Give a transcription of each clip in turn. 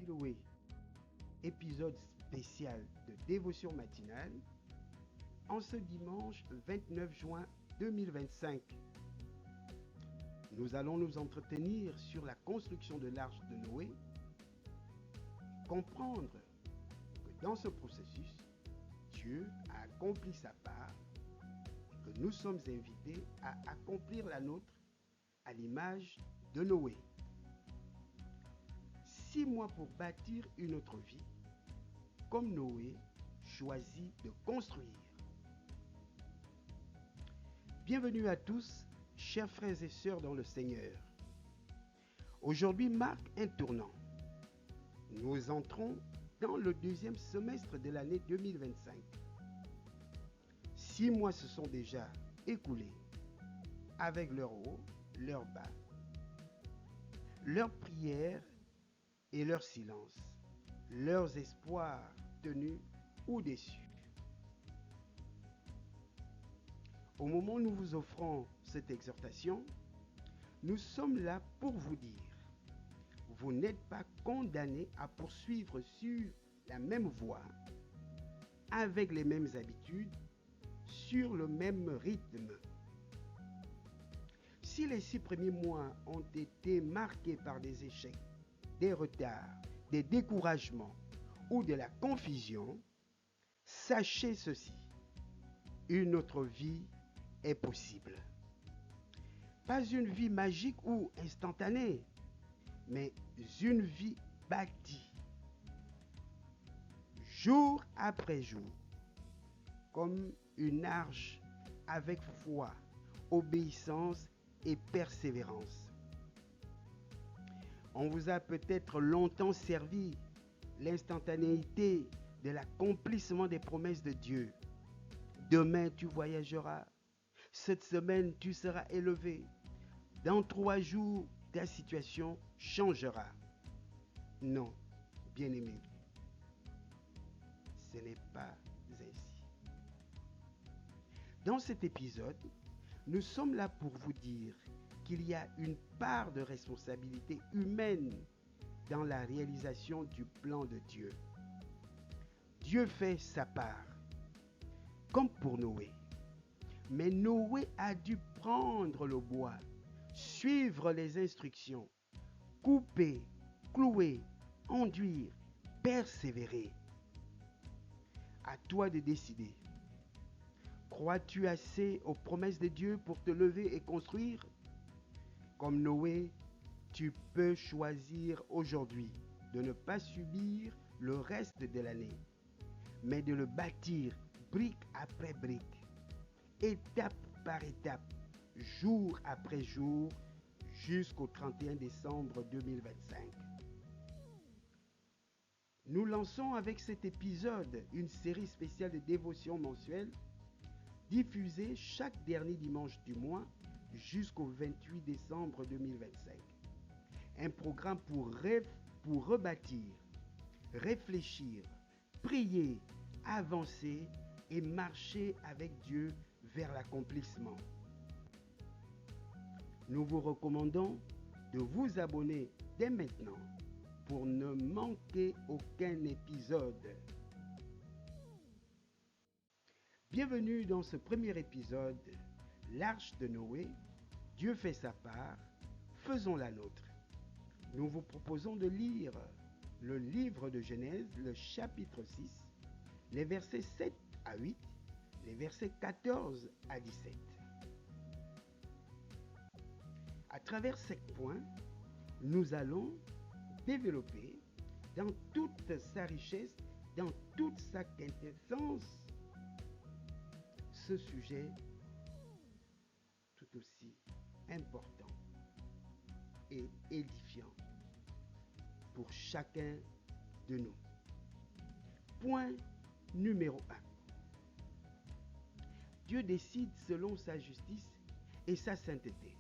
Noé, épisode spécial de dévotion matinale, en ce dimanche 29 juin 2025. Nous allons nous entretenir sur la construction de l'arche de Noé, comprendre que dans ce processus, Dieu a accompli sa part et que nous sommes invités à accomplir la nôtre à l'image de Noé. 6 mois pour bâtir une autre vie, comme Noé choisit de construire. Bienvenue à tous, chers frères et sœurs dans le Seigneur. Aujourd'hui marque un tournant. Nous entrons dans le deuxième semestre de l'année 2025. 6 mois se sont déjà écoulés, avec leur haut, leur bas, leurs prières et leur silence, leurs espoirs tenus ou déçus. Au moment où nous vous offrons cette exhortation, nous sommes là pour vous dire, vous n'êtes pas condamnés à poursuivre sur la même voie, avec les mêmes habitudes, sur le même rythme. Si les 6 premiers mois ont été marqués par des échecs, des retards, des découragements ou de la confusion, sachez ceci, une autre vie est possible. Pas une vie magique ou instantanée, mais une vie bâtie, jour après jour, comme une arche avec foi, obéissance et persévérance. On vous a peut-être longtemps servi l'instantanéité de l'accomplissement des promesses de Dieu. Demain, tu voyageras. Cette semaine, tu seras élevé. Dans 3 jours, ta situation changera. Non, bien-aimé, ce n'est pas ainsi. Dans cet épisode, nous sommes là pour vous dire qu'il y a une part de responsabilité humaine dans la réalisation du plan de Dieu. Dieu fait sa part, comme pour Noé. Mais Noé a dû prendre le bois, suivre les instructions, couper, clouer, enduire, persévérer. À toi de décider. Crois-tu assez aux promesses de Dieu pour te lever et construire? Comme Noé, tu peux choisir aujourd'hui de ne pas subir le reste de l'année, mais de le bâtir brique après brique, étape par étape, jour après jour, jusqu'au 31 décembre 2025. Nous lançons avec cet épisode une série spéciale de dévotions mensuelles diffusée chaque dernier dimanche du mois jusqu'au 28 décembre 2025. Un programme pour rebâtir, réfléchir, prier, avancer et marcher avec Dieu vers l'accomplissement. Nous vous recommandons de vous abonner dès maintenant pour ne manquer aucun épisode. Bienvenue dans ce premier épisode, l'Arche de Noé, Dieu fait sa part, faisons la nôtre. Nous vous proposons de lire le livre de Genèse, le chapitre 6, les versets 7 à 8, les versets 14 à 17. À travers 5 points, nous allons développer dans toute sa richesse, dans toute sa quintessence, ce sujet tout aussi important et édifiant pour chacun de nous. Point numéro 1. Dieu décide selon sa justice et sa sainteté.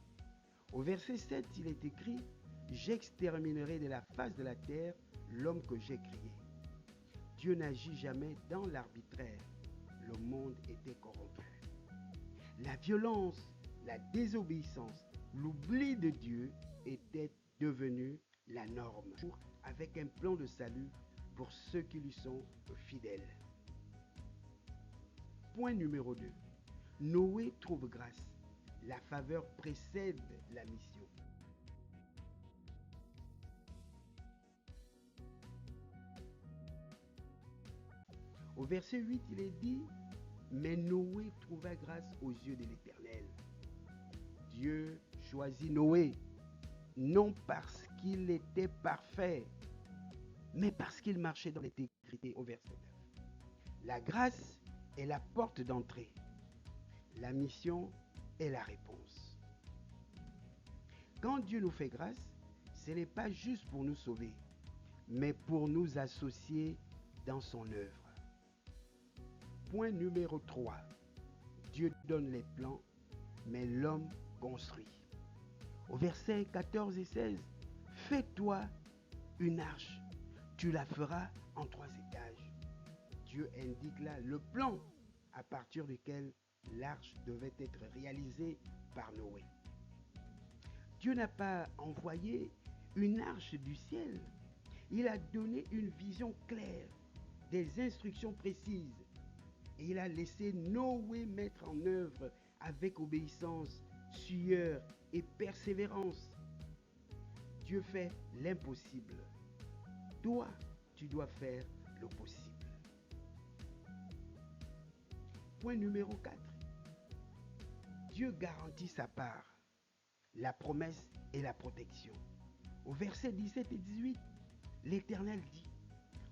Au verset 7, il est écrit « J'exterminerai de la face de la terre l'homme que j'ai créé ». Dieu n'agit jamais dans l'arbitraire. Le monde était corrompu. La violence, la désobéissance, l'oubli de Dieu étaient devenus la norme. avec un plan de salut pour ceux qui lui sont fidèles. Point numéro 2. Noé trouve grâce. La faveur précède la mission. Au verset 8, il est dit, mais Noé trouva grâce aux yeux de l'Éternel. Dieu choisit Noé, non parce qu'il était parfait, mais parce qu'il marchait dans l'intégrité, au verset 9. La grâce est la porte d'entrée. La mission est la réponse. Quand Dieu nous fait grâce, ce n'est pas juste pour nous sauver, mais pour nous associer dans son œuvre. Point numéro 3. Dieu donne les plans, mais l'homme construit. Au verset 14 et 16, fais-toi une arche. Tu la feras en 3 étages. Dieu indique là le plan à partir duquel l'arche devait être réalisée par Noé. Dieu n'a pas envoyé une arche du ciel. Il a donné une vision claire, des instructions précises. Et il a laissé Noé mettre en œuvre avec obéissance, sueur et persévérance. Dieu fait l'impossible. Toi, tu dois faire le possible. Point numéro 4. Dieu garantit sa part, la promesse et la protection. Au verset 17 et 18, l'Éternel dit,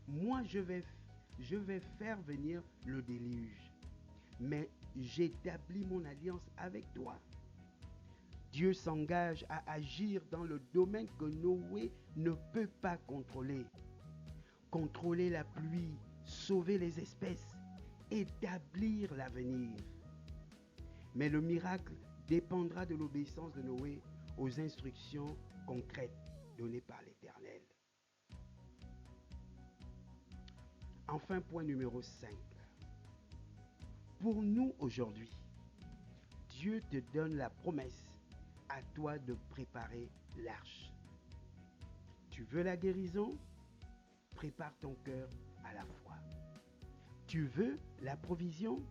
moi je vais faire venir le déluge, mais j'établis mon alliance avec toi. Dieu s'engage à agir dans le domaine que Noé ne peut pas contrôler. Contrôler la pluie, sauver les espèces, établir l'avenir. Mais le miracle dépendra de l'obéissance de Noé aux instructions concrètes données par l'Éternel. Enfin, point numéro 5. Pour nous aujourd'hui, Dieu te donne la promesse, à toi de préparer l'arche. Tu veux la guérison? Prépare ton cœur à la foi. Tu veux la provision?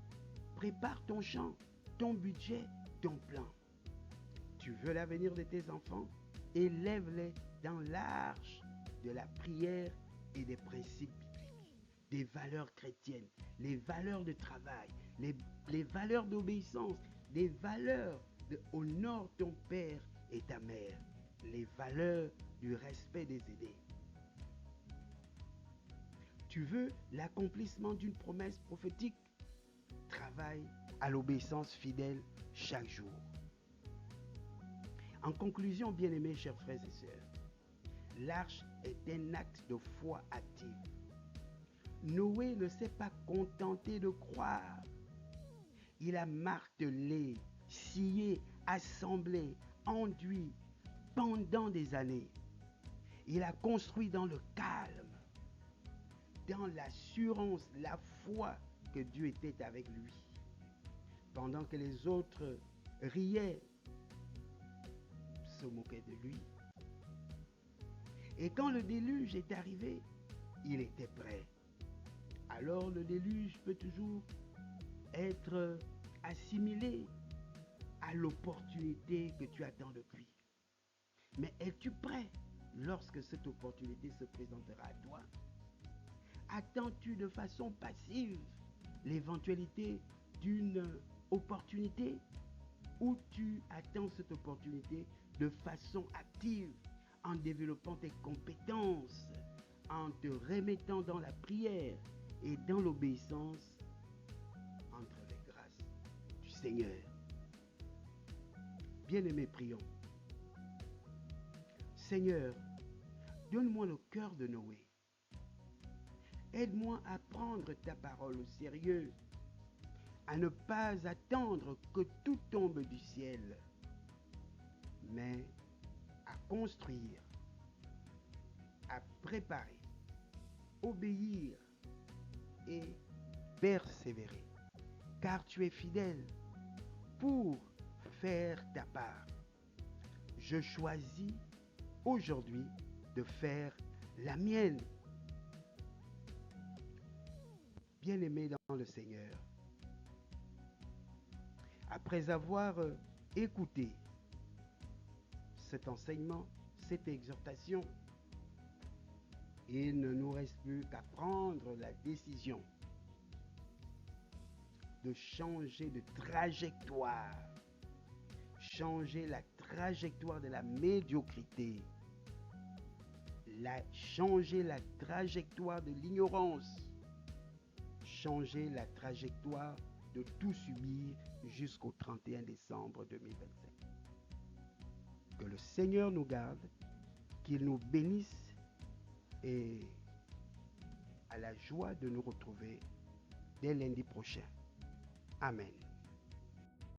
Prépare ton champ, ton budget, ton plan. Tu veux l'avenir de tes enfants? Élève-les dans l'arche de la prière et des principes bibliques, des valeurs chrétiennes, les valeurs de travail, les valeurs d'obéissance, les valeurs de honore ton père et ta mère, les valeurs du respect des aînés. Tu veux l'accomplissement d'une promesse prophétique? Travaille à l'obéissance fidèle chaque jour. En conclusion, bien-aimés chers frères et sœurs, l'arche est un acte de foi active. Noé ne s'est pas contenté de croire. Il a martelé, scié, assemblé, enduit pendant des années. Il a construit dans le calme, dans l'assurance, la foi que Dieu était avec lui. Pendant que les autres riaient, se moquaient de lui. Et quand le déluge est arrivé, il était prêt. Alors le déluge peut toujours être assimilé à l'opportunité que tu attends de lui. Mais es-tu prêt lorsque cette opportunité se présentera à toi? Attends-tu de façon passive l'éventualité d'une opportunité ou tu attends cette opportunité de façon active en développant tes compétences, en te remettant dans la prière et dans l'obéissance entre les grâces du Seigneur? Bien-aimés, prions. Seigneur, donne-moi le cœur de Noé. Aide-moi à prendre ta parole au sérieux, à ne pas attendre que tout tombe du ciel, mais à construire, à préparer, obéir et persévérer. Car tu es fidèle pour faire ta part. Je choisis aujourd'hui de faire la mienne. Bien-aimé dans le Seigneur, après avoir écouté cet enseignement, cette exhortation, il ne nous reste plus qu'à prendre la décision de changer de trajectoire, changer la trajectoire de la médiocrité, changer la trajectoire de l'ignorance, changer la trajectoire de tout subir jusqu'au 31 décembre 2027. Que le Seigneur nous garde, qu'il nous bénisse et à la joie de nous retrouver dès lundi prochain. Amen.